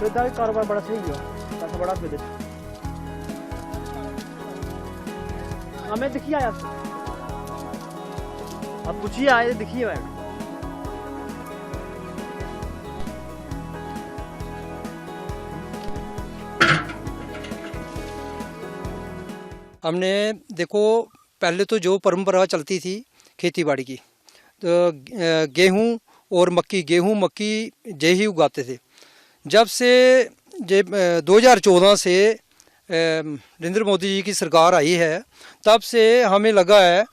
बेदारी कारोबार बड़ा सही हो, पैसा बड़ा दे। हमें दिखिए आया, अब पूछिए आए दिखिए मैम। हमने देखो पहले तो जो परंपरा चलती थी खेती बाड़ी की, तो गेहूं और मक्की, गेहूं मक्की यही उगाते थे। जब से 2014 से नरेंद्र मोदी जी की सरकार आई है, तब से हमें लगा है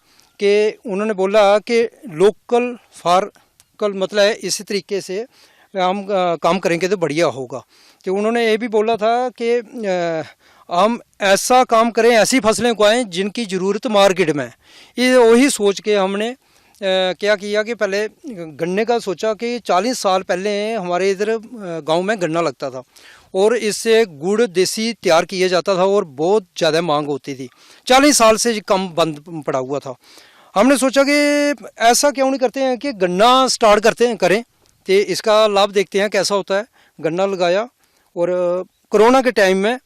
कि उन्होंने बोला कि लोकल फॉर कल, मतलब है इसी तरीके से हम काम करेंगे तो बढ़िया होगा। तो उन्होंने ये भी बोला था कि हम ऐसा काम करें, ऐसी फसलें उगाएं जिनकी ज़रूरत मार्केट में है। ये वही सोच के हमने क्या किया कि पहले गन्ने का सोचा कि 40 साल पहले हमारे इधर गांव में गन्ना लगता था और इससे गुड़ देसी तैयार किया जाता था और बहुत ज़्यादा मांग होती थी। 40 साल से कम बंद पड़ा हुआ था। हमने सोचा कि ऐसा क्यों नहीं करते हैं कि गन्ना स्टार्ट करें तो इसका लाभ देखते हैं कैसा होता है। गन्ना लगाया और कोरोना के टाइम में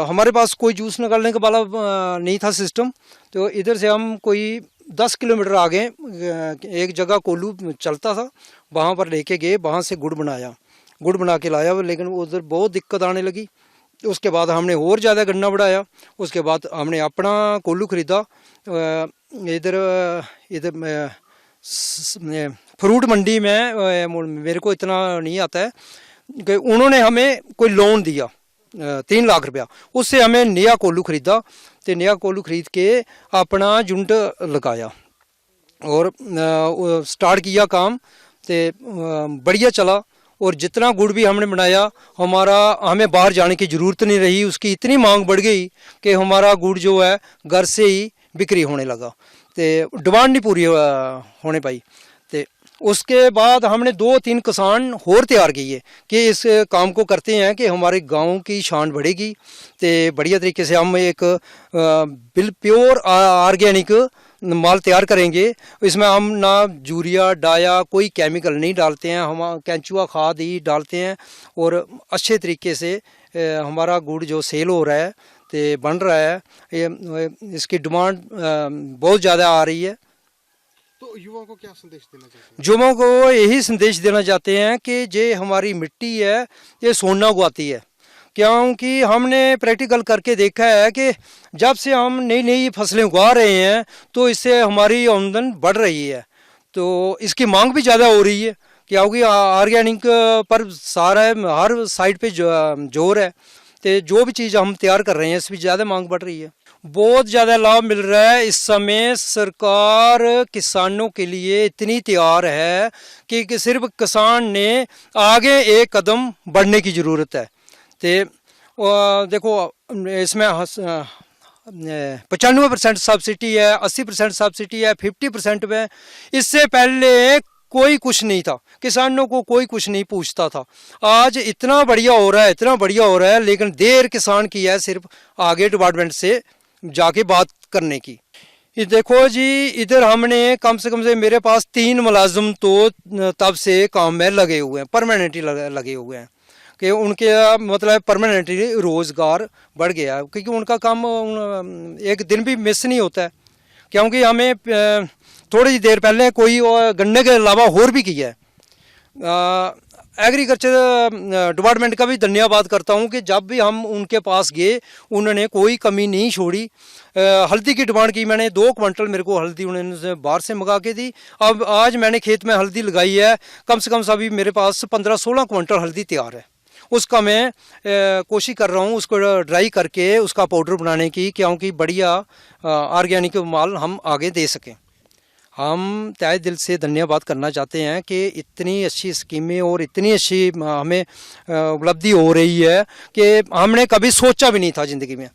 हमारे पास कोई जूस निकालने का वाला नहीं था सिस्टम, तो इधर से हम कोई 10 किलोमीटर आगे एक जगह कोल्लू चलता था, वहाँ पर लेके गए, वहाँ से गुड़ बना के लाया। लेकिन उधर बहुत दिक्कत आने लगी। उसके बाद हमने और ज़्यादा गन्ना बढ़ाया। उसके बाद हमने अपना कोल्लू ख़रीदा। इधर फ्रूट मंडी में मेरे को इतना नहीं आता है कि उन्होंने हमें कोई लोन दिया 3 लाख रुपया, उससे हमें नया कोल्लू ख़रीदा। तो नया कोल्लू ख़रीद के अपना यूनिट लगाया और स्टार्ट किया काम, तो बढ़िया चला। और जितना गुड़ भी हमने बनाया, हमें बाहर जाने की ज़रूरत नहीं रही। उसकी इतनी मांग बढ़ गई कि हमारा गुड़ जो है घर से ही बिक्री होने लगा, तो डिमांड नहीं पूरी होने पाई। तो उसके बाद हमने 2-3 किसान और तैयार किए कि इस काम को करते हैं कि हमारे गांव की शान बढ़ेगी। तो बढ़िया तरीके से हम एक प्योर ऑर्गेनिक माल तैयार करेंगे। इसमें हम ना यूरिया डाया कोई केमिकल नहीं डालते हैं, हम केंचुआ खाद ही डालते हैं। और अच्छे तरीके से हमारा गुड़ जो सेल हो रहा है तो बन रहा है। इसकी डिमांड बहुत ज़्यादा आ रही है। तो युवाओं को क्या संदेश देना चाहते हैं? युवाओं को यही संदेश देना चाहते हैं कि ये हमारी मिट्टी है, ये सोना उगाती है। क्योंकि हमने प्रैक्टिकल करके देखा है कि जब से हम नई नई फसलें उगा रहे हैं तो इससे हमारी आमदन बढ़ रही है। तो इसकी मांग भी ज़्यादा हो रही है क्योंकि ऑर्गेनिक पर सारा हर साइड पे जोर है। तो जो भी चीज़ हम तैयार कर रहे हैं इसमें ज़्यादा मांग बढ़ रही है। बहुत ज़्यादा लाभ मिल रहा है। इस समय सरकार किसानों के लिए इतनी तैयार है कि सिर्फ किसान ने आगे एक कदम बढ़ने की ज़रूरत है। तो देखो इसमें 95% सब्सिडी है, 80% सब्सिडी है, 50% में। इससे पहले कोई कुछ नहीं था, किसानों को कोई कुछ नहीं पूछता था। आज इतना बढ़िया हो रहा है, लेकिन देर किसान की है सिर्फ आगे डिपार्टमेंट से जाके बात करने की। ये देखो जी, इधर हमने कम से मेरे पास 3 मुलाजिम तो तब से काम में लगे हुए हैं, परमानेंटली लगे हुए हैं कि उनके मतलब परमानेंटली रोज़गार बढ़ गया है। क्योंकि उनका काम एक दिन भी मिस नहीं होता है। क्योंकि हमें थोड़ी देर पहले कोई गन्ने के अलावा और भी किया है। एग्रीकल्चर डिपार्टमेंट का भी धन्यवाद करता हूं कि जब भी हम उनके पास गए उन्होंने कोई कमी नहीं छोड़ी। हल्दी की डिमांड की मैंने, 2 क्विंटल मेरे को हल्दी उन्होंने बाहर से मंगा के दी। अब आज मैंने खेत में हल्दी लगाई है, कम से कम अभी मेरे पास 15-16 क्विंटल हल्दी तैयार है। उसका मैं कोशिश कर रहा हूँ उसको ड्राई करके उसका पाउडर बनाने की, क्योंकि बढ़िया ऑर्गेनिक माल हम आगे दे सकें। हम तहे दिल से धन्यवाद करना चाहते हैं कि इतनी अच्छी स्कीमें और इतनी अच्छी हमें उपलब्धि हो रही है कि हमने कभी सोचा भी नहीं था ज़िंदगी में।